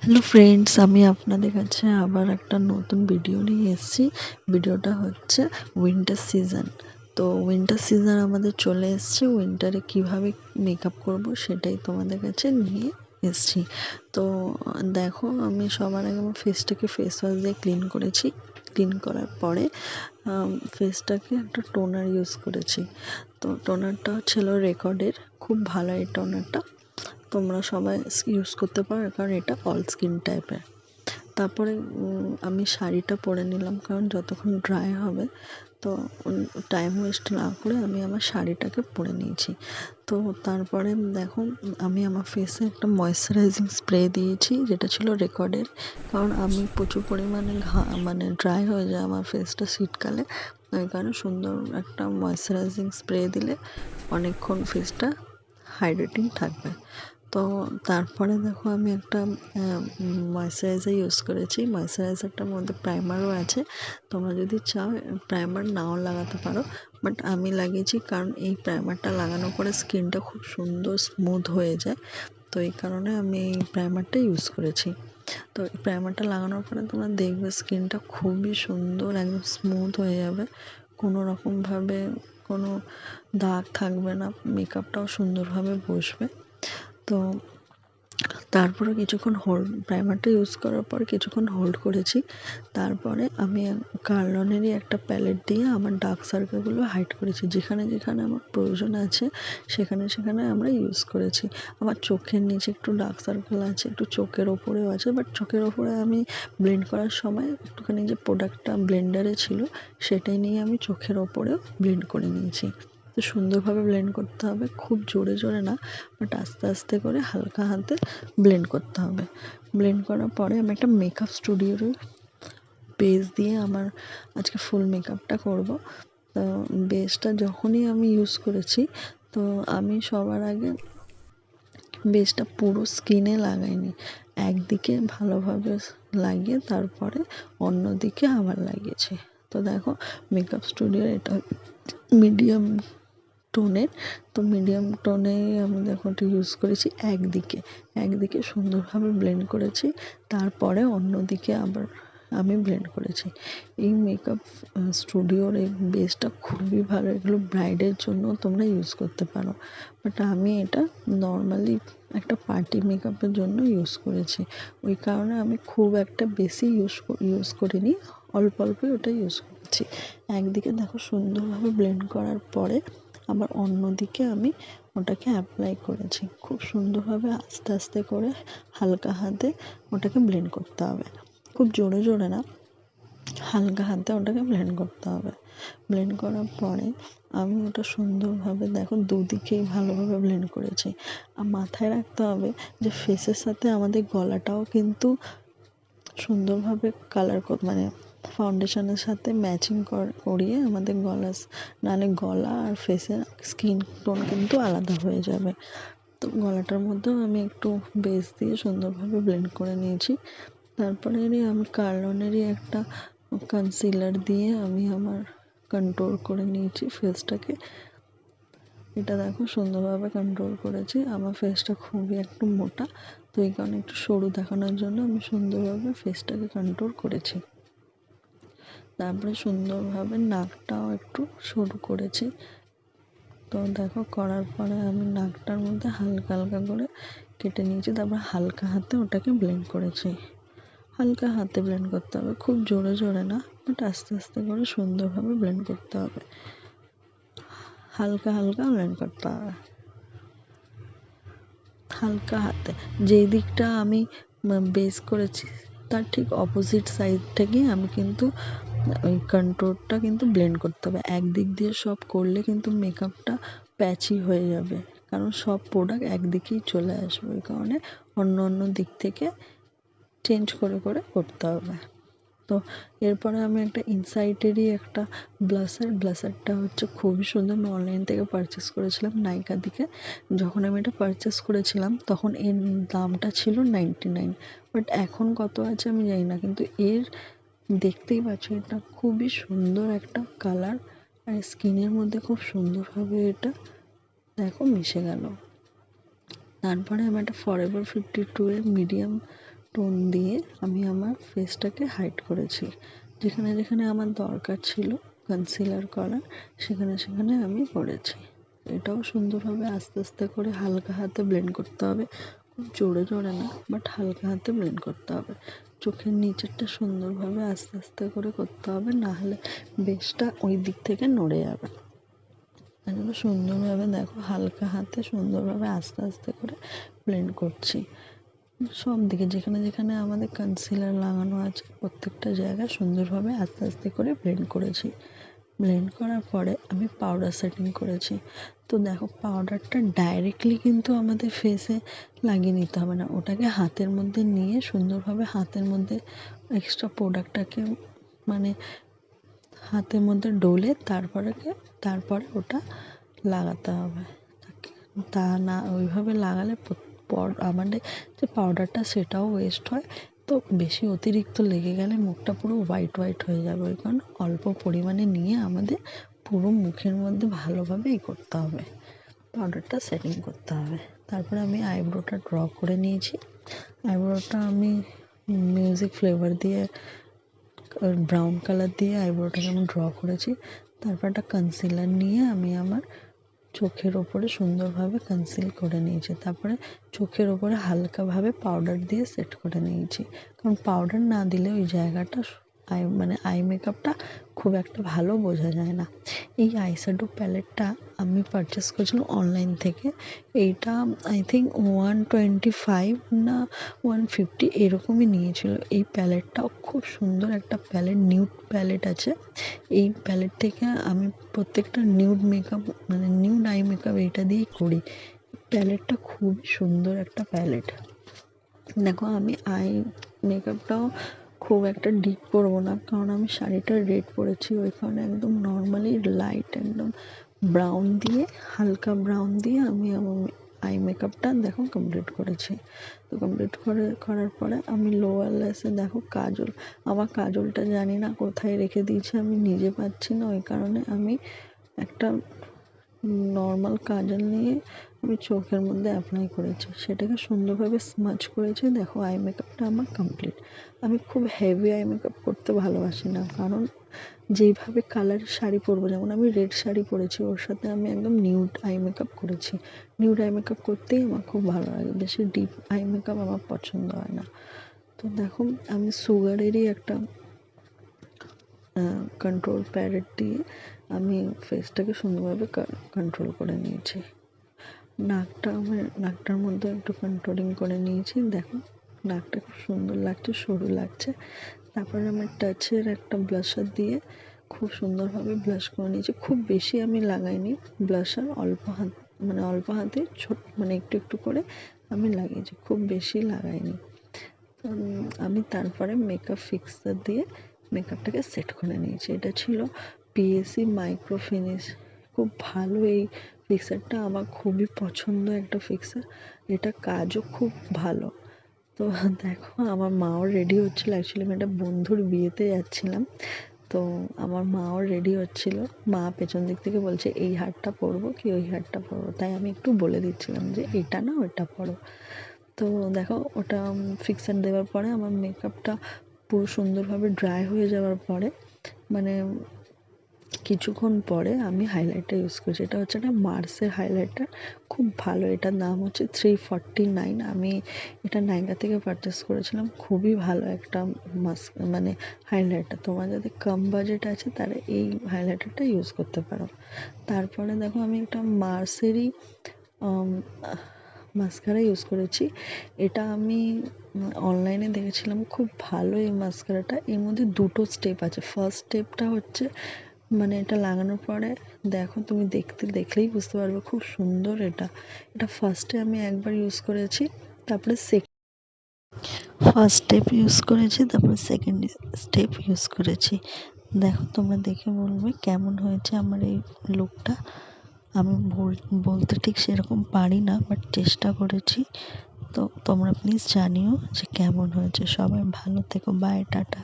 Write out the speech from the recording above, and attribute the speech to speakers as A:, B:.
A: Hello friends, আমি আপনাদের কাছে আবার একটা নতুন ভিডিও নিয়ে এসেছি। ভিডিওটা হচ্ছে উইন্টার সিজন। তো উইন্টার সিজন আমাদের চলে এসেছে। উইন্টারে কিভাবে মেকআপ করব সেটাই তোমাদের কাছে নিয়ে এসেছি। তো দেখো, আমি সবার আগে আমার ফেসটাকে ফেস ওয়াশ দিয়ে ক্লিন করেছি। ক্লিন করার পরে ফেসটাকে একটা টোনার ইউজ করেছি। তো টোনারটা ছিল রেকর্ডের, খুব ভালো এই টোনারটা। তোমরা সবাই ইউজ করতে পারো, কারণ এটা অল স্কিন টাইপের। তারপরে আমি শাড়িটা পরে নিলাম, কারণ যতক্ষণ ড্রাই হবে তো টাইম ওয়েস্ট না করে আমি আমার শাড়িটাকে পরে নিয়েছি। তো তারপরে দেখো, আমি আমার ফেসে একটা ময়েশ্চারাইজিং স্প্রে দিয়েছি, যেটা ছিল রেকর্ডের। কারণ আমি প্রচুর পরিমাণে মানে ড্রাই হয়ে যায় আমার ফেসটা শীতকালে। ওই কারণে সুন্দর একটা ময়েশ্চারাইজিং স্প্রে দিলে অনেকক্ষণ ফেসটা হাইড্রেটিং থাকবে। তো তারপরে দেখো, আমি একটা ময়েশ্চারাইজার ইউজ করেছি। ময়েশ্চারাইজারটার মধ্যে প্রাইমারও আছে। তোমরা যদি চাও প্রাইমার নাও লাগাতে পারো, বাট আমি লাগিয়েছি, কারণ এই প্রাইমারটা লাগানোর পরে স্কিনটা খুব সুন্দর স্মুথ হয়ে যায়। তো এই কারণে আমি এই প্রাইমারটা ইউজ করেছি। তো এই প্রাইমারটা লাগানোর পরে তোমরা দেখবে স্কিনটা খুবই সুন্দর, একদম স্মুথ হয়ে যাবে। কোনো রকমভাবে কোনো দাগ থাকবে না, মেকআপটাও সুন্দরভাবে বসবে। তো তারপরে কিছুক্ষণ প্রাইমারটা ইউজ করার পর কিছুক্ষণ হোল্ড করেছি। তারপরে আমি কার্লনেরই একটা প্যালেট দিয়ে আমার ডার্ক সার্কেলগুলো হাইড করেছি। যেখানে যেখানে আমার প্রয়োজন আছে সেখানে সেখানে আমরা ইউজ করেছি। আমার চোখের নিচে একটু ডার্ক সার্কেল আছে, একটু চোখের ওপরেও আছে, বাট চোখের ওপরে আমি ব্লেন্ড করার সময় একটুখানি যে প্রোডাক্টটা ব্লেন্ডারে ছিল সেটাই নিয়ে আমি চোখের ওপরেও ব্লেন্ড করে নিয়েছি। তো সুন্দরভাবে ব্লেন্ড করতে হবে, খুব জোরে জোরে না, বাট আস্তে আস্তে করে হালকা হাতে ব্লেন্ড করতে হবে। ব্লেন্ড করার পরে আমি একটা মেকআপ স্টুডিওর বেস দিয়ে আমার আজকে ফুল মেকআপটা করব। তো বেসটা যখনই আমি ইউজ করেছি, তো আমি সবার আগে বেসটা পুরো স্কিনে লাগাইনি, একদিকে ভালোভাবে লাগিয়ে তারপরে অন্যদিকে আবার লাগিয়েছি। তো দেখো, মেকআপ স্টুডিওর এটা মিডিয়াম টোনের। তো মিডিয়াম টোনে আমি দেখো ওটা ইউজ করেছি একদিকে। একদিকে সুন্দরভাবে ব্লেন্ড করেছি, তারপরে অন্যদিকে আবার আমি ব্লেন্ড করেছি। এই মেকআপ স্টুডিওর এই বেসটা খুবই ভালো। এগুলো ব্রাইডের জন্য তোমরা ইউজ করতে পারো, বাট আমি এটা নর্মালি একটা পার্টি মেকআপের জন্য ইউজ করেছি। ওই কারণে আমি খুব একটা বেশি ইউজ করিনি, অল্প অল্পই ওটা ইউজ করেছি। একদিকে দেখো সুন্দরভাবে ব্লেন্ড করার পরে আবার অন্যদিকে আমি ওটাকে অ্যাপ্লাই করেছি। খুব সুন্দরভাবে আস্তে আস্তে করে হালকা হাতে ওটাকে ব্লেন্ড করতে হবে, খুব জোরে জোরে না, হালকা হাতে ওটাকে ব্লেন্ড করতে হবে। ব্লেন্ড করার পরে আমি ওটা সুন্দরভাবে দেখো দুদিকেই ভালোভাবে ব্লেন্ড করেছি। আর মাথায় রাখতে হবে যে ফেসের সাথে আমাদের গলাটাও কিন্তু সুন্দরভাবে মানে ফাউন্ডেশনের সাথে ম্যাচিং করিয়ে আমাদের নাহলে গলা আর ফেসের স্কিন টোন কিন্তু আলাদা হয়ে যাবে। তো গলাটার মধ্যেও আমি একটু বেস দিয়ে সুন্দরভাবে ব্লেন্ড করে নিয়েছি। তারপরে আমি কার্লনেরই একটা কনসিলার দিয়ে আমি আমার কন্ট্রোল করে নিয়েছি ফেসটাকে। এটা দেখো সুন্দরভাবে কন্ট্রোল করেছি। আমার ফেসটা খুবই একটু মোটা, তো এই কারণে একটু সরু দেখানোর জন্য আমি সুন্দরভাবে ফেসটাকে কন্ট্রোল করেছি। তারপরে সুন্দরভাবে নাকটাও একটু সরু করেছি। তো দেখো, করার পরে আমি নাকটার মধ্যে হালকা হালকা করে কেটে নিয়েছি। তারপর হালকা হাতে ওটাকে ব্লেন্ড করেছি। হালকা হাতে ব্লেন্ড করতে হবে, খুব জোরে জোরে না, বাট আস্তে আস্তে করে সুন্দরভাবে ব্লেন্ড করতে হবে, হালকা হালকা ব্লেন্ড করতে হবে হালকা হাতে। যেই দিকটা আমি বেস করেছি তার ঠিক অপোজিট সাইড থেকে আমি কিন্তু ওই কন্ট্রোলটা কিন্তু ব্লেন্ড করতে হবে। একদিক দিয়ে সব করলে কিন্তু মেকআপটা প্যাচি হয়ে যাবে, কারণ সব প্রোডাক্ট একদিকেই চলে আসবে। ওই কারণে অন্য অন্য দিক থেকে চেঞ্জ করে করে করতে হবে। তো এরপরে আমি একটা ইনসাইটেরই একটা ব্লাসারটা হচ্ছে খুবই সুন্দর। আমি অনলাইন থেকে পারচেস করেছিলাম নাইকা থেকে। যখন আমি এটা পারচেস করেছিলাম তখন এর দামটা ছিল 99, বাট এখন কত আছে আমি জানি না, কিন্তু এর দেখতেই পাচ্ছ এটা খুবই সুন্দর একটা কালার, আর স্কিনের মধ্যে খুব সুন্দরভাবে এটা দেখো মিশে গেল। তারপরে আমি একটা ফরএভার 52 এর মিডিয়াম টোন দিয়ে আমি আমার ফেসটাকে হাইড করেছি। যেখানে যেখানে আমার দরকার ছিল কনসিলার করার সেখানে সেখানে আমি করেছি। এটাও সুন্দরভাবে আস্তে আস্তে করে হালকা হাতে ব্লেন্ড করতে হবে, খুব জোরে জোরে না, বাট হালকা হাতে ব্লেন্ড করতে হবে। চোখের নিচেরটা সুন্দরভাবে আস্তে আস্তে করে করতে হবে, নাহলে বেসটা ওই দিক থেকে নড়ে যাবে। তাই জন্য সুন্দরভাবে দেখো হালকা হাতে সুন্দরভাবে আস্তে আস্তে করে ব্লেন্ড করছি সব দিকে, যেখানে যেখানে আমাদের কনসিলার লাগানো আছে প্রত্যেকটা জায়গায় সুন্দরভাবে আস্তে আস্তে করে ব্লেন্ড করেছি। ব্লেন্ড করার পরে আমি পাউডার সেটিং করেছি। তো দেখো পাউডারটা ডাইরেক্টলি কিন্তু আমাদের ফেসে লাগিয়ে নিতে হবে না, ওটাকে হাতের মধ্যে নিয়ে সুন্দরভাবে হাতের মধ্যে এক্সট্রা প্রোডাক্টটাকে মানে হাতের মধ্যে ডলে তারপরে ওটা লাগাতে হবে। তা না ওইভাবে লাগালে আমাদের যে পাউডারটা সেটাও ওয়েস্ট হয়। তো বেশি অতিরিক্ত লেগে গেলে মুখটা পুরো হোয়াইট হোয়াইট হয়ে যাবে। ওই কারণে অল্প পরিমাণে নিয়ে আমাদের পুরো মুখের মধ্যে ভালোভাবে করতে হবে, পাউডারটা সেটিং করতে হবে। তারপরে আমি আইব্রোটা ড্র করে নিয়েছি। আইব্রোটা আমি মিউজিক ফ্লেভার দিয়ে ব্রাউন কালার দিয়ে আইব্রোটাকে আমি ড্র করেছি। তারপর একটা কনসিলার নিয়ে আমি আমার চোখের ওপরে সুন্দরভাবে কনসিল করে নিয়েছি। তারপরে চোখের ওপরে হালকাভাবে পাউডার দিয়ে সেট করে নিয়েছি, কারণ পাউডার না দিলে ওই জায়গাটা আই মেকআপটা খুব একটা ভালো বোঝা যায় না। এই আইশ্যাডো প্যালেটটা আমি পারচেস করেছিলাম অনলাইন থেকে। এইটা আই থিঙ্ক 125 না 150 এরকমই নিয়েছিল। এই প্যালেটটাও খুব সুন্দর একটা প্যালেট, নিউড প্যালেট আছে। এই প্যালেট থেকে আমি প্রত্যেকটা নিউড মেকআপ মানে নিউড আই মেকআপ এইটা দিয়েই করি। প্যালেটটা খুবই সুন্দর একটা প্যালেট। দেখো আমি আই মেকআপটাও খুব একটা ডিপ করবো না, কারণ আমি শাড়িটা রেড পরেছি, ওই কারণে একদম নর্মালি লাইট একদম ব্রাউন দিয়ে হালকা ব্রাউন দিয়ে আমি আমার আই মেকআপটা দেখো কমপ্লিট করেছি। তো কমপ্লিট করার পরে আমি লোয়ার ল্যাশে দেখো কাজল, আমার কাজলটা জানি না কোথায় রেখে দিয়েছি, আমি নিজে পাচ্ছি না। ওই কারণে আমি একটা নর্মাল কাজল নিয়ে আমি চোখের মধ্যে অ্যাপ্লাই করেছি, সেটাকে সুন্দরভাবে স্মাচ করেছি। দেখো আই মেকআপটা আমার কমপ্লিট। আমি খুব হেভি আই মেকআপ করতে ভালোবাসি না, কারণ যেইভাবে কালারের শাড়ি পরবো, যেমন আমি রেড শাড়ি পরেছি ওর সাথে আমি একদম নিউড আই মেকআপ করেছি। নিউড আই মেকআপ করতেই আমার খুব ভালো লাগে, বেশি ডিপ আই মেকআপ আমার পছন্দ হয় না। তো দেখো আমি সুগারেরই একটা কন্ট্রোল প্যালেট দিয়ে আমি ফেসটাকে সুন্দরভাবে কন্ট্রোল করে নিয়েছি। নাকটার মধ্যে একটু কন্ট্রোলিং করে নিয়েছি। দেখো নাকটা খুব সুন্দর লাগছে, সরু লাগছে। তারপরে আমি টাচের একটা ব্লাশার দিয়ে খুব সুন্দরভাবে ব্লাশ করে নিয়েছি। খুব বেশি আমি লাগাইনি ব্লাশার, অল্প হাতে মানে একটু একটু করে আমি লাগিয়েছি, খুব বেশি লাগাইনি। আমি তারপরে মেকআপ ফিক্সার দিয়ে মেকআপটাকে সেট করে নিয়েছি। এটা ছিল পিএসি মাইক্রো ফিনিশ, খুব ভালো এই ফিক্সারটা, আমার খুবই পছন্দ একটা ফিক্সার। এটা কাজও খুব ভালো। তো দেখো আমার মাও রেডি হচ্ছিলো, অ্যাকচুয়ালি আমি একটা বন্ধুর বিয়েতে যাচ্ছিলাম। তো আমার মাও রেডি হচ্ছিল, মা পেছন দিক থেকে বলছে এই হারটা পরবো কি ওই হারটা পরবো, তাই আমি একটু বলে দিচ্ছিলাম যে এটা না ওটা পরো। তো দেখো ওটা ফিক্সার দেওয়ার পরে আমার মেকআপটা পুরো সুন্দরভাবে ড্রাই হয়ে যাওয়ার পরে মানে কিছুক্ষণ পরে আমি হাইলাইটার ইউজ করছি। এটা হচ্ছে একটা মার্সের হাইলাইটার, খুব ভালো। এটার দাম হচ্ছে 349। আমি এটা নাইকা থেকে পারচেস করেছিলাম। খুবই ভালো একটা মানে হাইলাইটার। তোমার যদি কম বাজেট আছে তারা এই হাইলাইটারটা ইউজ করতে পারো। তারপরে দেখো আমি একটা মার্সেরই মাস্কারা ইউজ করেছি। এটা আমি অনলাইনে দেখেছিলাম, খুব ভালো এই মাস্কারাটা। এর মধ্যে দুটো স্টেপ আছে। ফার্স্ট স্টেপটা হচ্ছে মানে এটা লাগানোর পরে দেখো তুমি দেখলেই বুঝতে পারবে খুব সুন্দর এটা। এটা ফার্স্টে আমি একবার ইউজ করেছি, তারপরে ফার্স্ট স্টেপ ইউজ করেছি, তারপরে সেকেন্ড স্টেপ ইউজ করেছি। দেখো তোমরা দেখে বলবে কেমন হয়েছে আমার এই লুকটা। আমি বলতে ঠিক সেরকম পারি না, বাট চেষ্টা করেছি। তো তোমরা প্লিজ জানিও যে কেমন হয়েছে। সবাই ভালো থেকো, বাই, টাটা।